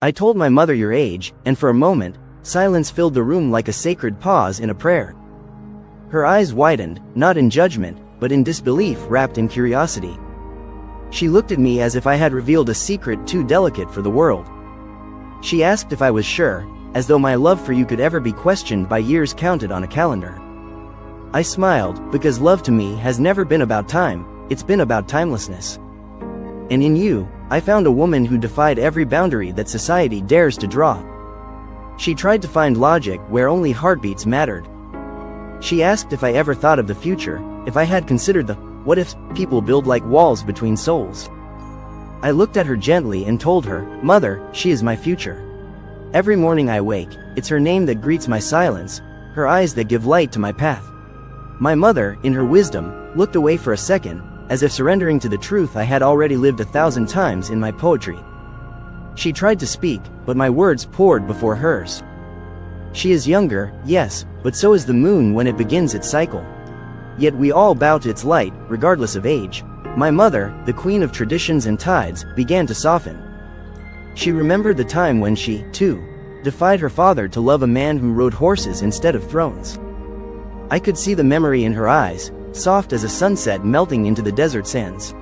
I told my mother your age, and for a moment, silence filled the room like a sacred pause in a prayer. Her eyes widened, not in judgment, but in disbelief wrapped in curiosity. She looked at me as if I had revealed a secret too delicate for the world. She asked if I was sure, as though my love for you could ever be questioned by years counted on a calendar. I smiled, because love to me has never been about time, it's been about timelessness. And in you, I found a woman who defied every boundary that society dares to draw. She tried to find logic where only heartbeats mattered. She asked if I ever thought of the future, if I had considered the what if people build like walls between souls. I looked at her gently and told her, Mother, she is my future. Every morning I wake, it's her name that greets my silence, her eyes that give light to my path. My mother, in her wisdom, looked away for a second, as if surrendering to the truth I had already lived 1,000 times in my poetry. She tried to speak, but my words poured before hers. She is younger, yes, but so is the moon when it begins its cycle. Yet we all bow to its light, regardless of age. My mother, the queen of traditions and tides, began to soften. She remembered the time when she, too, defied her father to love a man who rode horses instead of thrones. I could see the memory in her eyes, soft as a sunset melting into the desert sands.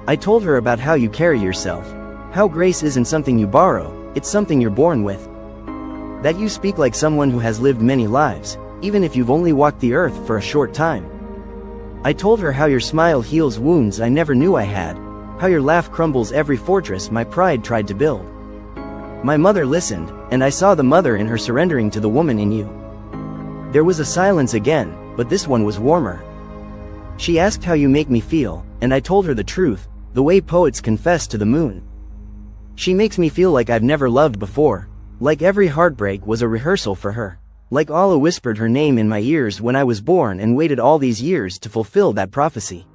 I told her about how you carry yourself, how grace isn't something you borrow, it's something you're born with. That you speak like someone who has lived many lives, even if you've only walked the earth for a short time. I told her how your smile heals wounds I never knew I had, how your laugh crumbles every fortress my pride tried to build. My mother listened, and I saw the mother in her surrendering to the woman in you. There was a silence again, but this one was warmer. She asked how you make me feel, and I told her the truth, the way poets confess to the moon. She makes me feel like I've never loved before, like every heartbreak was a rehearsal for her, like Allah whispered her name in my ears when I was born and waited all these years to fulfill that prophecy.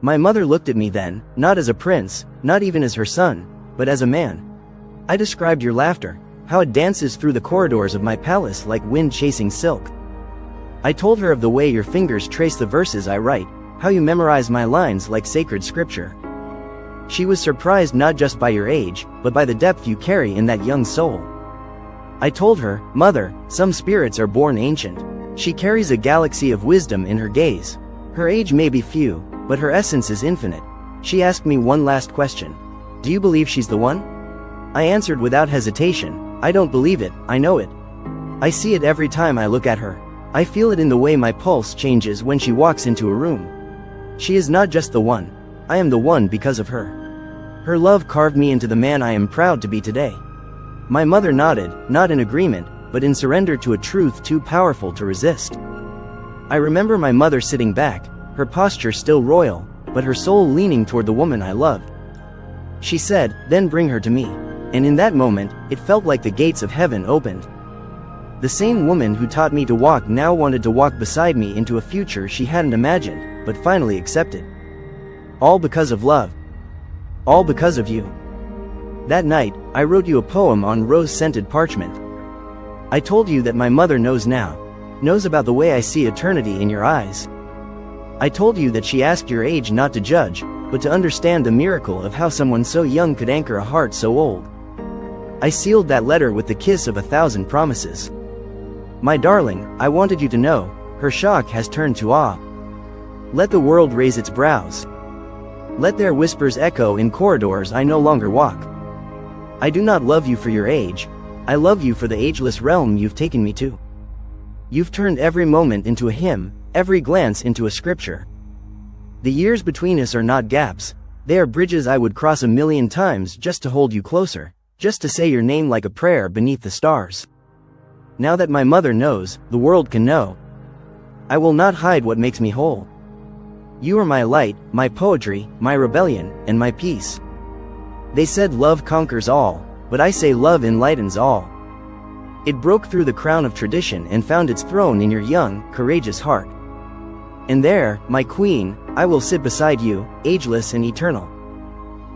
My mother looked at me then, not as a prince, not even as her son, but as a man. I described your laughter, how it dances through the corridors of my palace like wind chasing silk. I told her of the way your fingers trace the verses I write, how you memorize my lines like sacred scripture. She was surprised not just by your age, but by the depth you carry in that young soul. I told her, Mother, some spirits are born ancient. She carries a galaxy of wisdom in her gaze. Her age may be few, but her essence is infinite. She asked me one last question. Do you believe she's the one? I answered without hesitation, I don't believe it, I know it. I see it every time I look at her. I feel it in the way my pulse changes when she walks into a room. She is not just the one. I am the one because of her. Her love carved me into the man I am proud to be today. My mother nodded, not in agreement, but in surrender to a truth too powerful to resist. I remember my mother sitting back, her posture still royal, but her soul leaning toward the woman I loved. She said, Then bring her to me. And in that moment, it felt like the gates of heaven opened. The same woman who taught me to walk now wanted to walk beside me into a future she hadn't imagined, but finally accepted. All because of love. All because of you. That night, I wrote you a poem on rose-scented parchment. I told you that my mother knows now, knows about the way I see eternity in your eyes. I told you that she asked your age not to judge, but to understand the miracle of how someone so young could anchor a heart so old. I sealed that letter with the kiss of 1,000 promises. My darling, I wanted you to know, her shock has turned to awe. Let the world raise its brows. Let their whispers echo in corridors I no longer walk. I do not love you for your age, I love you for the ageless realm you've taken me to. You've turned every moment into a hymn, every glance into a scripture. The years between us are not gaps, they are bridges I would cross 1,000,000 times just to hold you closer, just to say your name like a prayer beneath the stars. Now that my mother knows, the world can know. I will not hide what makes me whole. You are my light, my poetry, my rebellion, and my peace. They said love conquers all, but I say love enlightens all. It broke through the crown of tradition and found its throne in your young, courageous heart. And there, my queen, I will sit beside you, ageless and eternal.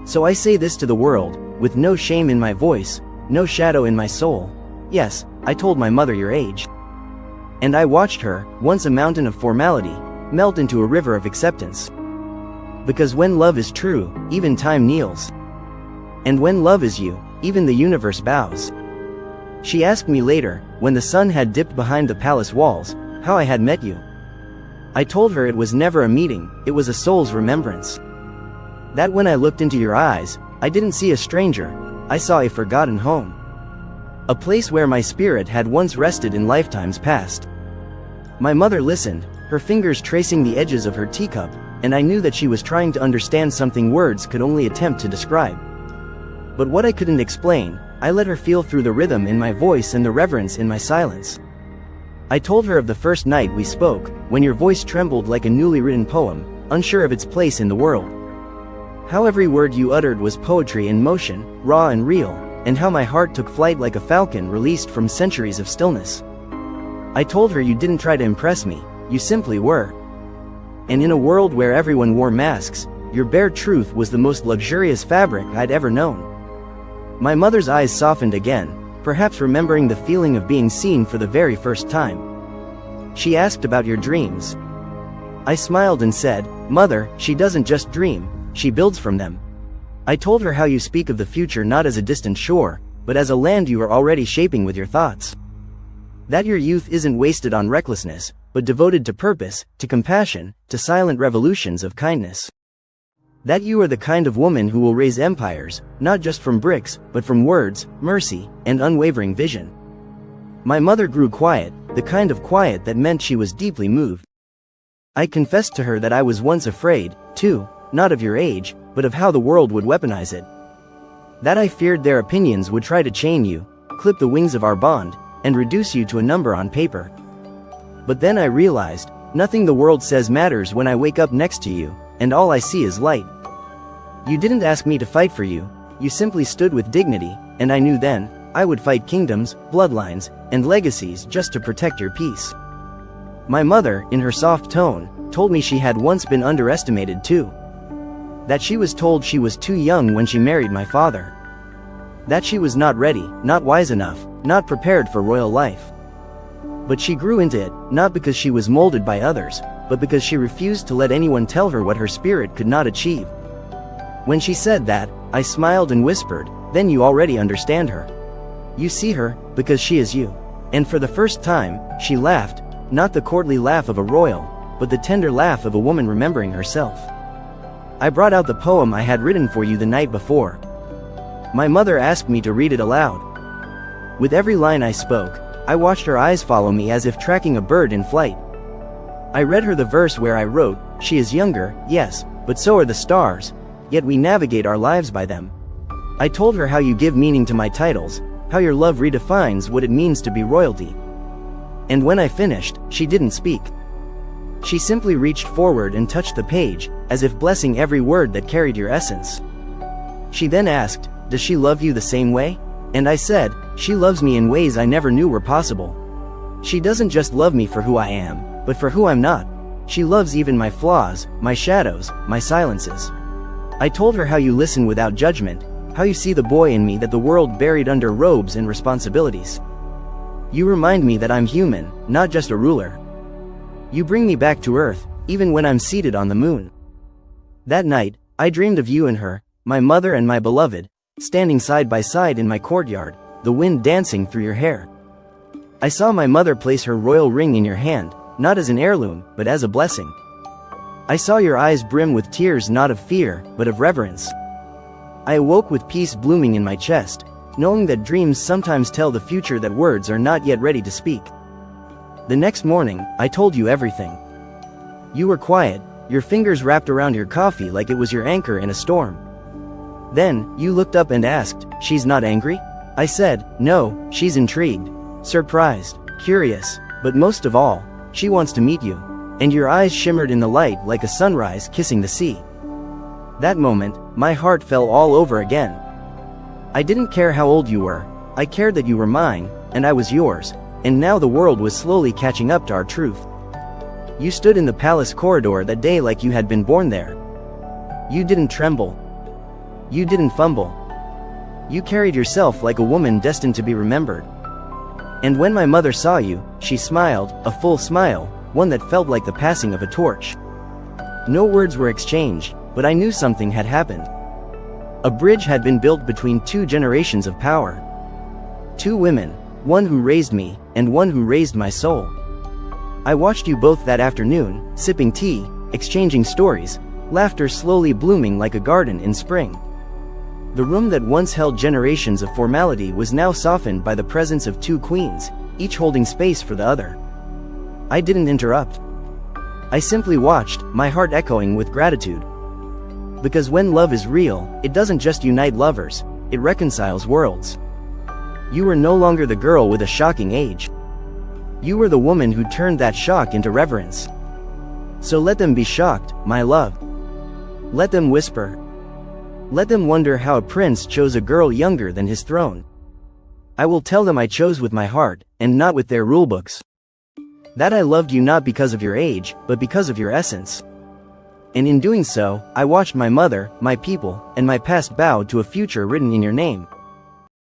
So I say this to the world, with no shame in my voice, no shadow in my soul. Yes, I told my mother your age. And I watched her, once a mountain of formality, melt into a river of acceptance. Because when love is true, even time kneels. And when love is you, even the universe bows. She asked me later, when the sun had dipped behind the palace walls, how I had met you. I told her it was never a meeting, it was a soul's remembrance. That when I looked into your eyes, I didn't see a stranger, I saw a forgotten home. A place where my spirit had once rested in lifetimes past. My mother listened, her fingers tracing the edges of her teacup, and I knew that she was trying to understand something words could only attempt to describe. But what I couldn't explain, I let her feel through the rhythm in my voice and the reverence in my silence. I told her of the first night we spoke, when your voice trembled like a newly written poem, unsure of its place in the world. How every word you uttered was poetry in motion, raw and real, and how my heart took flight like a falcon released from centuries of stillness. I told her you didn't try to impress me, you simply were. And in a world where everyone wore masks, your bare truth was the most luxurious fabric I'd ever known. My mother's eyes softened again, perhaps remembering the feeling of being seen for the very first time. She asked about your dreams. I smiled and said, Mother, she doesn't just dream, she builds from them. I told her how you speak of the future not as a distant shore, but as a land you are already shaping with your thoughts. That your youth isn't wasted on recklessness, but devoted to purpose, to compassion, to silent revolutions of kindness. That you are the kind of woman who will raise empires, not just from bricks, but from words, mercy, and unwavering vision. My mother grew quiet, the kind of quiet that meant she was deeply moved. I confessed to her that I was once afraid, too, not of your age, but of how the world would weaponize it. That I feared their opinions would try to chain you, clip the wings of our bond, and reduce you to a number on paper. But then I realized, nothing the world says matters when I wake up next to you, and all I see is light. You didn't ask me to fight for you, you simply stood with dignity, and I knew then, I would fight kingdoms, bloodlines, and legacies just to protect your peace. My mother, in her soft tone, told me she had once been underestimated too. That she was told she was too young when she married my father. That she was not ready, not wise enough, not prepared for royal life. But she grew into it, not because she was molded by others, but because she refused to let anyone tell her what her spirit could not achieve. When she said that, I smiled and whispered, then you already understand her. You see her, because she is you. And for the first time, she laughed, not the courtly laugh of a royal, but the tender laugh of a woman remembering herself. I brought out the poem I had written for you the night before. My mother asked me to read it aloud. With every line I spoke, I watched her eyes follow me as if tracking a bird in flight. I read her the verse where I wrote, she is younger, yes, but so are the stars, yet we navigate our lives by them. I told her how you give meaning to my titles, how your love redefines what it means to be royalty. And when I finished, she didn't speak. She simply reached forward and touched the page, as if blessing every word that carried your essence. She then asked, does she love you the same way? And I said, she loves me in ways I never knew were possible. She doesn't just love me for who I am, but for who I'm not. She loves even my flaws, my shadows, my silences. I told her how you listen without judgment, how you see the boy in me that the world buried under robes and responsibilities. You remind me that I'm human, not just a ruler. You bring me back to earth, even when I'm seated on the moon. That night, I dreamed of you and her, my mother and my beloved, standing side by side in my courtyard, the wind dancing through your hair. I saw my mother place her royal ring in your hand, not as an heirloom, but as a blessing. I saw your eyes brim with tears not of fear, but of reverence. I awoke with peace blooming in my chest, knowing that dreams sometimes tell the future that words are not yet ready to speak. The next morning, I told you everything. You were quiet, your fingers wrapped around your coffee like it was your anchor in a storm. Then, you looked up and asked, she's not angry? I said, no, she's intrigued, surprised, curious, but most of all, she wants to meet you. And your eyes shimmered in the light like a sunrise kissing the sea. That moment, my heart fell all over again. I didn't care how old you were, I cared that you were mine, and I was yours, and now the world was slowly catching up to our truth. You stood in the palace corridor that day like you had been born there. You didn't tremble. You didn't fumble. You carried yourself like a woman destined to be remembered. And when my mother saw you, she smiled, a full smile, one that felt like the passing of a torch. No words were exchanged, but I knew something had happened. A bridge had been built between two generations of power. Two women, one who raised me, and one who raised my soul. I watched you both that afternoon, sipping tea, exchanging stories, laughter slowly blooming like a garden in spring. The room that once held generations of formality was now softened by the presence of two queens, each holding space for the other. I didn't interrupt. I simply watched, my heart echoing with gratitude. Because when love is real, it doesn't just unite lovers, it reconciles worlds. You were no longer the girl with a shocking age. You were the woman who turned that shock into reverence. So let them be shocked, my love. Let them whisper. Let them wonder how a prince chose a girl younger than his throne. I will tell them I chose with my heart, and not with their rulebooks. That I loved you not because of your age, but because of your essence. And in doing so, I watched my mother, my people, and my past bow to a future written in your name.